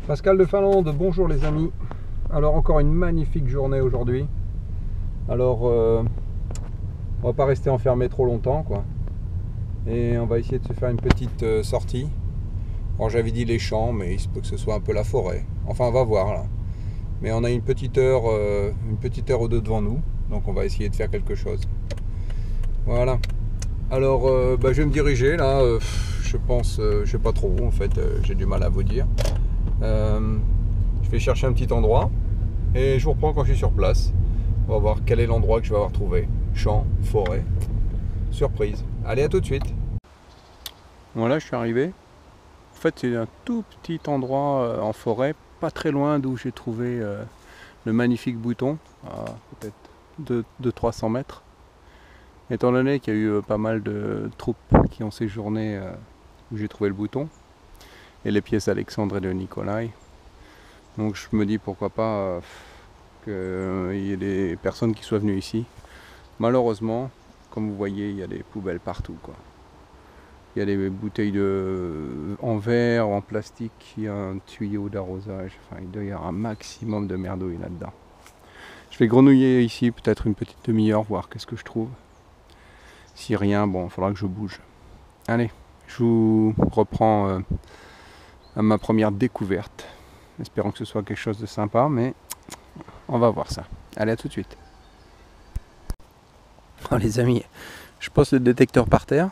Pascal de Finlande, bonjour les amis. Alors encore une magnifique journée aujourd'hui. Alors on va pas rester enfermé trop longtemps quoi. Et on va essayer de se faire une petite sortie. Bon, j'avais dit les champs, mais il se peut que ce soit un peu la forêt. Enfin on va voir là. Mais on a une petite heure ou deux devant nous. Donc on va essayer de faire quelque chose. Voilà. Alors je vais me diriger là. Je pense, je sais pas trop où en fait, j'ai du mal à vous dire. Je vais chercher un petit endroit et je vous reprends quand je suis sur place. On va voir quel est l'endroit que je vais avoir trouvé. Champ, forêt, surprise. Allez, à tout de suite. Voilà, je suis arrivé. En fait, c'est un tout petit endroit en forêt, pas très loin d'où j'ai trouvé le magnifique bouton, à peut-être de 300 mètres. Étant donné qu'il y a eu pas mal de troupes qui ont séjourné où j'ai trouvé le bouton, et les pièces d'Alexandre et de Nikolai. Donc je me dis pourquoi pas qu'il y ait des personnes qui soient venues ici. Malheureusement, comme vous voyez, il y a des poubelles partout, quoi. Il y a des bouteilles en verre, en plastique, il y a un tuyau d'arrosage. Enfin, il doit y avoir un maximum de merdouilles là-dedans. Je vais grenouiller ici peut-être une petite demi-heure, voir qu'est-ce que je trouve. Si rien, bon, il faudra que je bouge. Allez, je vous reprends à ma première découverte. Espérons que ce soit quelque chose de sympa, mais on va voir ça. Allez, à tout de suite. Oh les amis, je pose le détecteur par terre.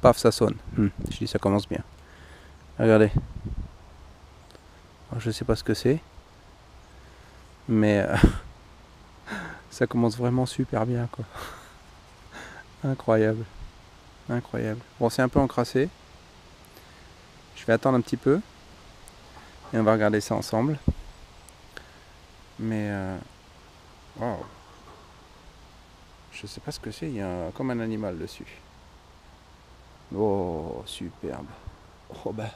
Paf, ça sonne. Je dis ça commence bien. Regardez. Alors, je sais pas ce que c'est, mais ça commence vraiment super bien, quoi. Incroyable. Incroyable. Bon, c'est un peu encrassé. Je vais attendre un petit peu. Et on va regarder ça ensemble. Mais wow. Je sais pas ce que c'est, il y a comme un animal dessus. Oh, superbe. Oh bah,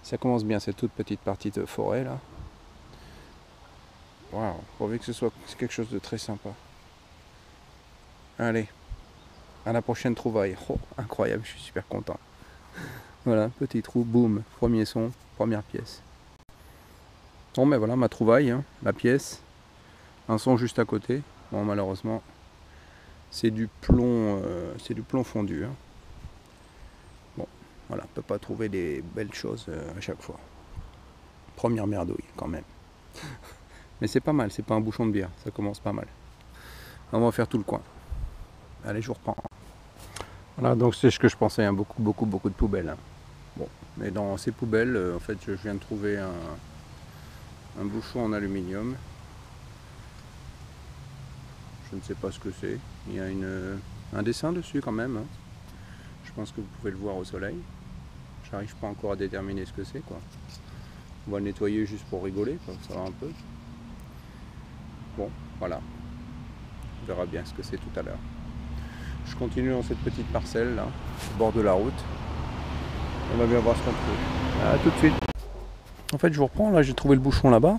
ça commence bien cette toute petite partie de forêt là. Waouh, pourvu que ce soit quelque chose de très sympa. Allez, à la prochaine trouvaille. Oh, incroyable, je suis super content. Voilà, petit trou, boum, premier son, première pièce. Bon, mais voilà ma trouvaille, hein, la pièce. Un son juste à côté. Bon, malheureusement, c'est du plomb fondu. Hein. Bon, voilà, on ne peut pas trouver des belles choses à chaque fois. Première merdouille quand même. Mais c'est pas mal, c'est pas un bouchon de bière, ça commence pas mal. On va faire tout le coin. Allez, je vous reprends. Voilà, donc c'est ce que je pensais, hein, beaucoup de poubelles. Hein. Bon, mais dans ces poubelles, en fait, je viens de trouver un bouchon en aluminium. Je ne sais pas ce que c'est. Il y a un dessin dessus quand même. Hein. Je pense que vous pouvez le voir au soleil. J'arrive pas encore à déterminer ce que c'est, quoi. On va le nettoyer juste pour rigoler, quoi, ça va un peu. Bon, voilà. On verra bien ce que c'est tout à l'heure. Je continue dans cette petite parcelle là, au bord de la route. On va bien voir ce qu'on trouve. A tout de suite. En fait, je vous reprends, là j'ai trouvé le bouchon là-bas.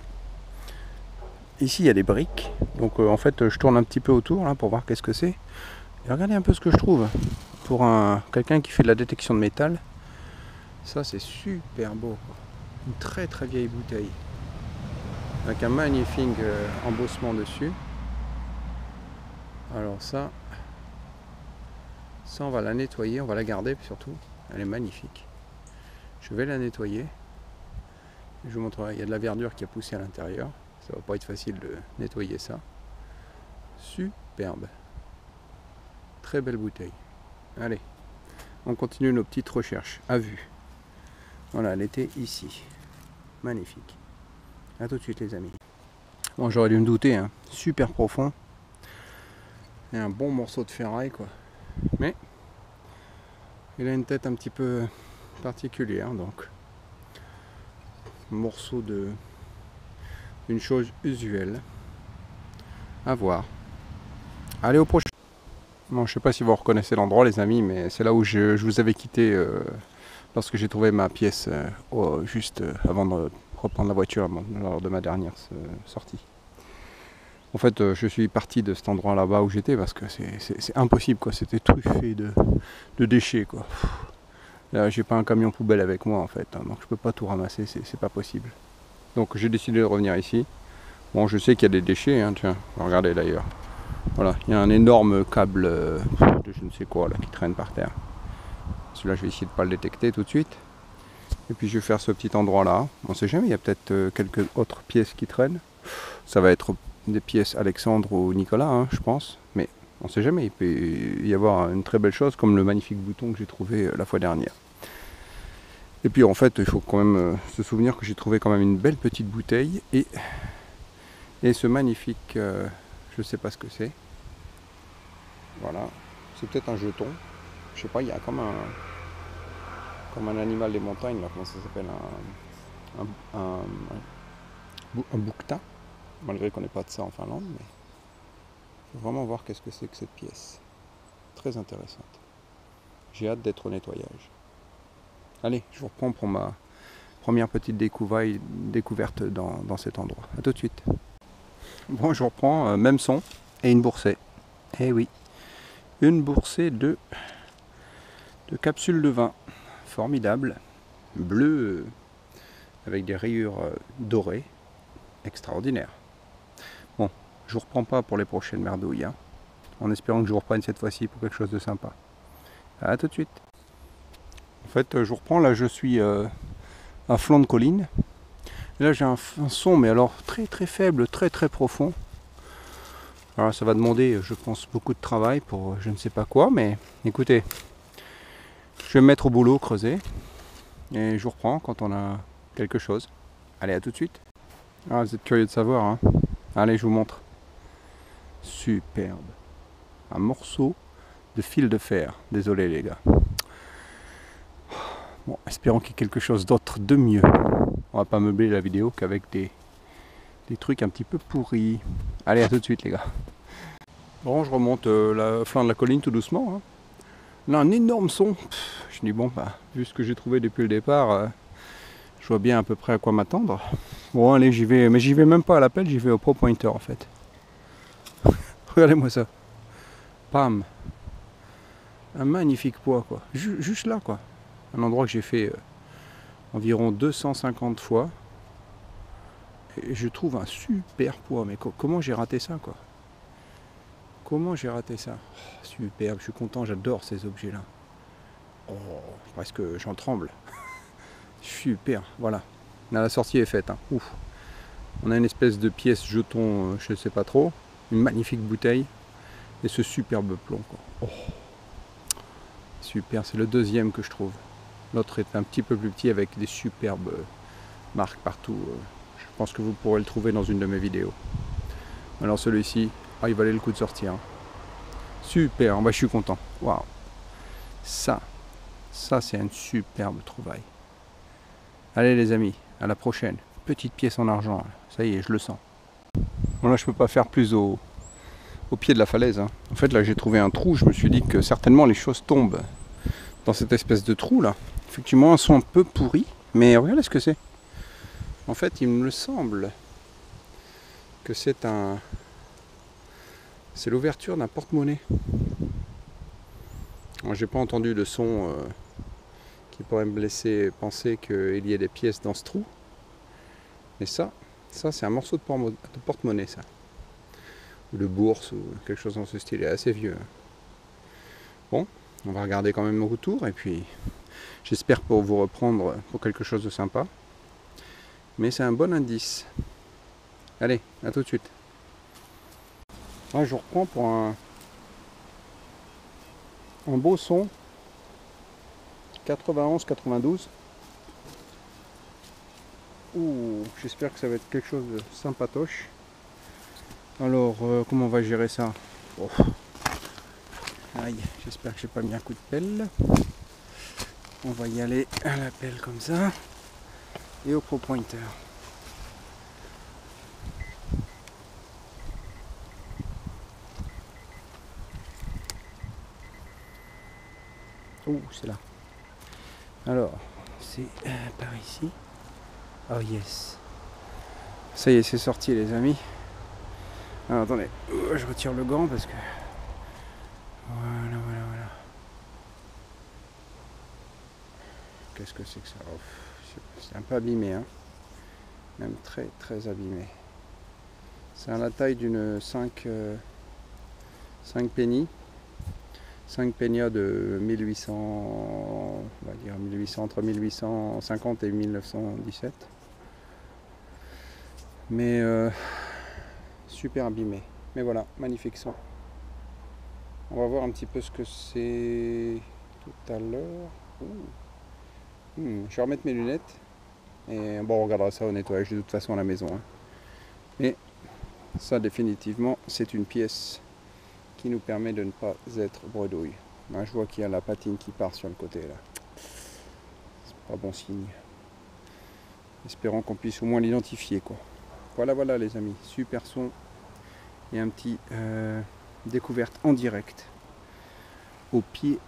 Ici il y a des briques. Donc en fait je tourne un petit peu autour là pour voir qu'est-ce que c'est. Et regardez un peu ce que je trouve. Pour quelqu'un qui fait de la détection de métal. Ça c'est super beau. Une très vieille bouteille. Avec un magnifique embossement dessus. Alors ça on va la nettoyer, on va la garder surtout. Elle est magnifique. Je vais la nettoyer. Je vous montrerai, il y a de la verdure qui a poussé à l'intérieur. Ça va pas être facile de nettoyer ça. Superbe. Très belle bouteille. Allez, on continue nos petites recherches à vue. Voilà, elle était ici. Magnifique. A tout de suite les amis. Bon, j'aurais dû me douter, hein. Super profond. Et un bon morceau de ferraille, quoi. Mais il a une tête un petit peu particulière, donc morceau d'une chose usuelle à voir. Allez, au prochain. Bon, je sais pas si vous reconnaissez l'endroit les amis, mais c'est là où je vous avais quitté lorsque j'ai trouvé ma pièce juste avant de reprendre la voiture lors de ma dernière sortie. En fait, je suis parti de cet endroit là-bas où j'étais parce que c'est impossible, quoi. C'était truffé de déchets, quoi. Là, j'ai pas un camion poubelle avec moi en fait, hein, donc je peux pas tout ramasser, c'est pas possible. Donc j'ai décidé de revenir ici. Bon, je sais qu'il y a des déchets, hein, tiens, regardez d'ailleurs. Voilà, il y a un énorme câble de je ne sais quoi là qui traîne par terre. Celui-là, je vais essayer de ne pas le détecter tout de suite. Et puis je vais faire ce petit endroit là. On ne sait jamais, il y a peut-être quelques autres pièces qui traînent. Ça va être des pièces Alexandre ou Nicolas, hein, je pense. Mais on ne sait jamais, il peut y avoir une très belle chose comme le magnifique bouton que j'ai trouvé la fois dernière. Et puis en fait, il faut quand même se souvenir que j'ai trouvé quand même une belle petite bouteille et ce magnifique, je ne sais pas ce que c'est. Voilà, c'est peut-être un jeton. Je sais pas, il y a comme un animal des montagnes, là, comment ça s'appelle, un bouquetin, malgré qu'on n'ait pas de ça en Finlande, mais il faut vraiment voir qu'est-ce que c'est que cette pièce. Très intéressante. J'ai hâte d'être au nettoyage. Allez, je vous reprends pour ma première petite découverte dans cet endroit. A tout de suite. Bon, je reprends, même son, et une boursée. Eh oui, une boursée de capsules de vin. Formidable. Bleu, avec des rayures dorées. Extraordinaire. Bon, je vous reprends pas pour les prochaines merdouilles, hein, en espérant que je vous reprenne cette fois-ci pour quelque chose de sympa. A tout de suite. En fait, je vous reprends, là je suis à flanc de colline. Et là j'ai un son, mais alors très très faible, très très profond. Alors ça va demander, je pense, beaucoup de travail pour je ne sais pas quoi, mais écoutez, je vais me mettre au boulot, creuser, et je vous reprends quand on a quelque chose. Allez, à tout de suite. Ah, vous êtes curieux de savoir, hein. Allez, je vous montre. Superbe. Un morceau de fil de fer. Désolé les gars. Bon, espérons qu'il y ait quelque chose d'autre de mieux. On va pas meubler la vidéo qu'avec des trucs un petit peu pourris. Allez, à tout de suite les gars. Bon, je remonte la flanc de la colline tout doucement, hein. Là, un énorme son. Je dis bon, bah, vu ce que j'ai trouvé depuis le départ, je vois bien à peu près à quoi m'attendre. Bon, allez, j'y vais. Mais j'y vais même pas à l'appel, j'y vais au Pro Pointer en fait. Regardez-moi ça. Pam. Un magnifique poids, quoi. Juste là, quoi. Un endroit que j'ai fait environ 250 fois. Et je trouve un super poids. Mais comment j'ai raté ça, quoi? Comment j'ai raté ça? Oh, superbe, je suis content, j'adore ces objets-là. Oh, presque j'en tremble. Super, voilà. Là, la sortie est faite, hein. Ouf. On a une espèce de pièce jeton, je ne sais pas trop. Une magnifique bouteille. Et ce superbe plomb, quoi. Oh. Super, c'est le deuxième que je trouve. L'autre est un petit peu plus petit avec des superbes marques partout. Je pense que vous pourrez le trouver dans une de mes vidéos. Alors celui-ci, il valait le coup de sortir. Super, bah, je suis content. Waouh. Ça c'est une superbe trouvaille. Allez les amis, à la prochaine. Petite pièce en argent. Ça y est, je le sens. Bon là, je peux pas faire plus au pied de la falaise, hein. En fait là j'ai trouvé un trou, je me suis dit que certainement les choses tombent dans cette espèce de trou là. Effectivement, elles sont un peu pourries, mais regardez ce que c'est. En fait, il me semble que c'est l'ouverture d'un porte-monnaie. J'ai pas entendu de son qui pourrait me laisser penser qu'il y ait des pièces dans ce trou. Mais ça c'est un morceau de porte-monnaie, ça. Ou de bourse, ou quelque chose dans ce style. Il est assez vieux. Bon, on va regarder quand même au retour, et puis j'espère pour vous reprendre pour quelque chose de sympa. Mais c'est un bon indice. Allez, à tout de suite. Là, je reprends pour un beau son. 91-92. Ouh, j'espère que ça va être quelque chose de sympatoche. Alors, comment on va gérer ça? Oh. Aïe, j'espère que j'ai pas mis un coup de pelle. On va y aller à la pelle comme ça. Et au Pro Pointer. Ouh, c'est là. Alors, c'est par ici. Oh yes. Ça y est, c'est sorti les amis. Alors attendez, je retire le gant parce que... Voilà. Qu'est-ce que c'est que ça? Oh, c'est un peu abîmé, hein. même très très abîmé. C'est à la taille d'une 5 penny. 5 pennias de 1800, on va dire 1800, entre 1850 et 1917. Mais super abîmé. Mais voilà, magnifique son. On va voir un petit peu ce que c'est tout à l'heure. Je vais remettre mes lunettes. Et bon, on regardera ça au nettoyage de toute façon à la maison. Hein. Mais ça, définitivement, c'est une pièce qui nous permet de ne pas être bredouille. Là, je vois qu'il y a la patine qui part sur le côté là. C'est pas bon signe. Espérons qu'on puisse au moins l'identifier quoi. Voilà les amis, super son et un petit découverte en direct au pied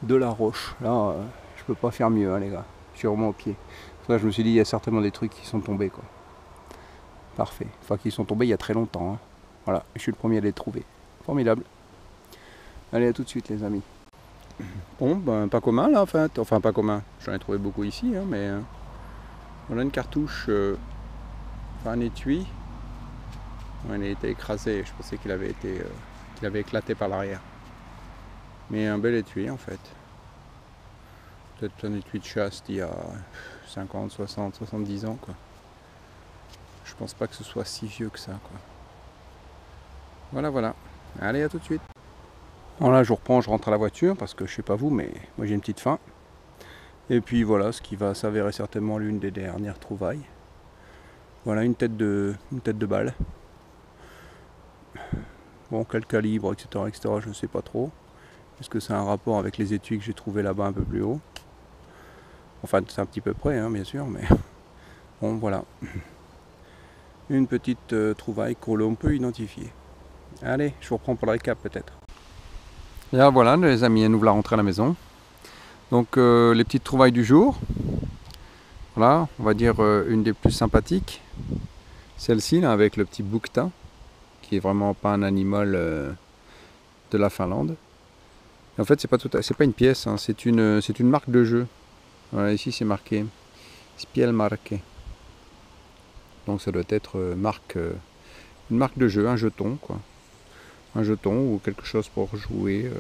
de la roche. Là, je peux pas faire mieux hein, les gars. Je suis vraiment au pied. Là, je me suis dit il y a certainement des trucs qui sont tombés quoi. Parfait. Enfin, qui sont tombés il y a très longtemps. Hein. Voilà, je suis le premier à les trouver. Formidable. Allez, à tout de suite les amis. Bon, ben pas commun là en fait. Enfin pas commun. J'en ai trouvé beaucoup ici, hein, mais voilà une cartouche, enfin un étui. Il a été écrasé. Je pensais qu'il avait été, qu'il avait éclaté par l'arrière. Mais un bel étui en fait. Peut-être un étui de chasse d'il y a 50, 60, 70 ans quoi. Je pense pas que ce soit si vieux que ça quoi. Voilà. Allez, à tout de suite. Bon là je reprends, je rentre à la voiture parce que je sais pas vous mais moi j'ai une petite faim. Et puis voilà ce qui va s'avérer certainement l'une des dernières trouvailles. Voilà une tête de balle. Bon quel calibre etc je ne sais pas trop. Est-ce que ça a un rapport avec les étuis que j'ai trouvé là-bas un peu plus haut? Enfin c'est un petit peu près hein, bien sûr mais bon voilà. Une petite trouvaille que l'on peut identifier. Allez je vous reprends pour le récap peut-être. Et là, voilà les amis, nous voilà rentrés à la maison. Donc les petites trouvailles du jour. Voilà, on va dire une des plus sympathiques. Celle-ci là avec le petit bouquetin, qui est vraiment pas un animal de la Finlande. Et en fait c'est pas une pièce, hein, c'est une marque de jeu. Voilà, ici c'est marqué Spelmarke. Donc ça doit être une marque de jeu, un jeton quoi. Un jeton ou quelque chose pour jouer.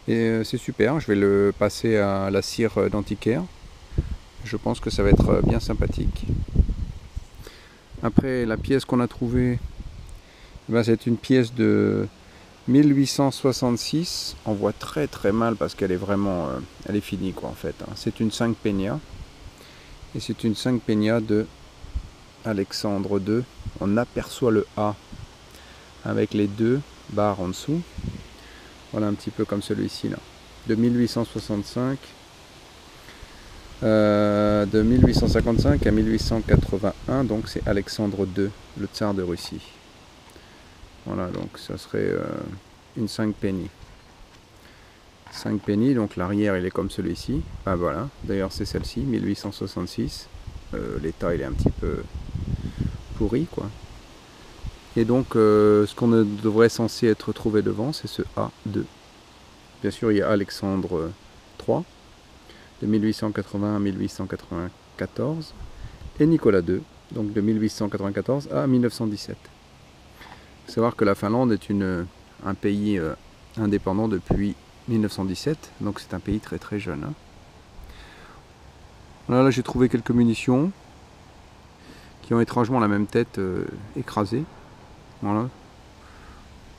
Et c'est super, je vais le passer à la cire d'antiquaire. Je pense que ça va être bien sympathique. Après la pièce qu'on a trouvée, ben, c'est une pièce de 1866. On voit très très mal parce qu'elle est vraiment elle est finie quoi en fait. Hein. C'est une 5 pennias. Et c'est une 5 pennias de Alexandre II. On aperçoit le A avec les deux barres en dessous. Voilà un petit peu comme celui-ci là. De 1865. De 1855 à 1881, donc c'est Alexandre II, le tsar de Russie. Voilà, donc ça serait une 5 penny. 5 penny, donc l'arrière il est comme celui-ci. Ah voilà, d'ailleurs c'est celle-ci, 1866. L'état il est un petit peu pourri quoi. Et donc ce qu'on devrait censé être trouvé devant, c'est ce A2. Bien sûr il y a Alexandre III. De 1880 à 1894 et Nicolas II, donc de 1894 à 1917. Il faut savoir que la Finlande est un pays indépendant depuis 1917, donc c'est un pays très très jeune. Hein. Voilà, là j'ai trouvé quelques munitions qui ont étrangement la même tête écrasée. Voilà,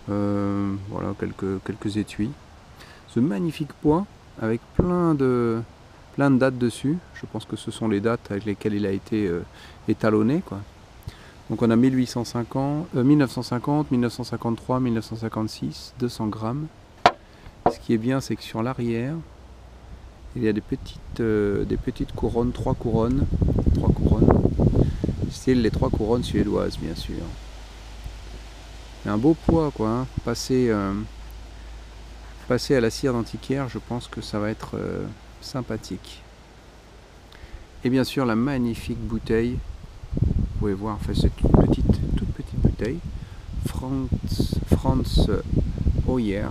voilà quelques étuis. Ce magnifique poids avec plein de dates dessus. Je pense que ce sont les dates avec lesquelles il a été étalonné quoi. Donc on a 1950, 1953, 1956, 200 grammes. Ce qui est bien c'est que sur l'arrière il y a des petites couronnes, 3 couronnes, style les 3 couronnes suédoises bien sûr. Et un beau poids quoi, hein. Passer à la cire d'antiquaire, je pense que ça va être sympathique. Et bien sûr la magnifique bouteille, vous pouvez voir, enfin, c'est toute petite bouteille, Franz Hoyer,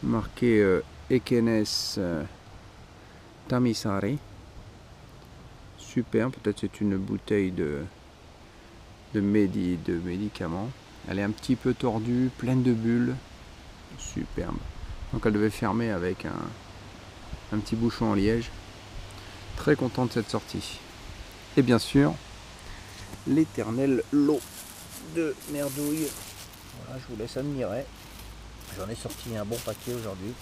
marqué Ekenes Tamisari, super, peut-être c'est une bouteille de médicaments. Elle est un petit peu tordue, pleine de bulles, superbe. Donc elle devait fermer avec un petit bouchon en liège. Très content de cette sortie. Et bien sûr, l'éternel lot de merdouille. Voilà, je vous laisse admirer. J'en ai sorti un bon paquet aujourd'hui.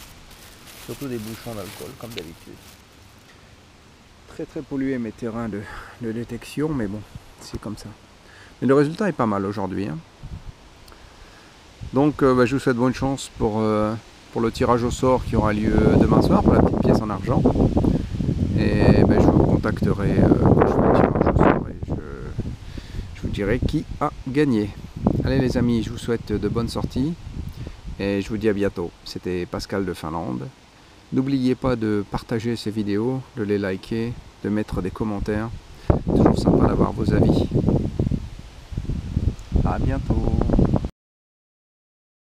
Surtout des bouchons d'alcool, comme d'habitude. Très pollué mes terrains de détection, mais bon, c'est comme ça. Mais le résultat est pas mal aujourd'hui. Hein. Donc je vous souhaite bonne chance pour le tirage au sort qui aura lieu demain soir, pour la petite pièce en argent. Et je vous contacterai quand je ferai le tirage au sort et je vous dirai qui a gagné. Allez les amis, je vous souhaite de bonnes sorties et je vous dis à bientôt. C'était Pascal de Finlande. N'oubliez pas de partager ces vidéos, de les liker, de mettre des commentaires. Toujours sympa d'avoir vos avis. À bientôt.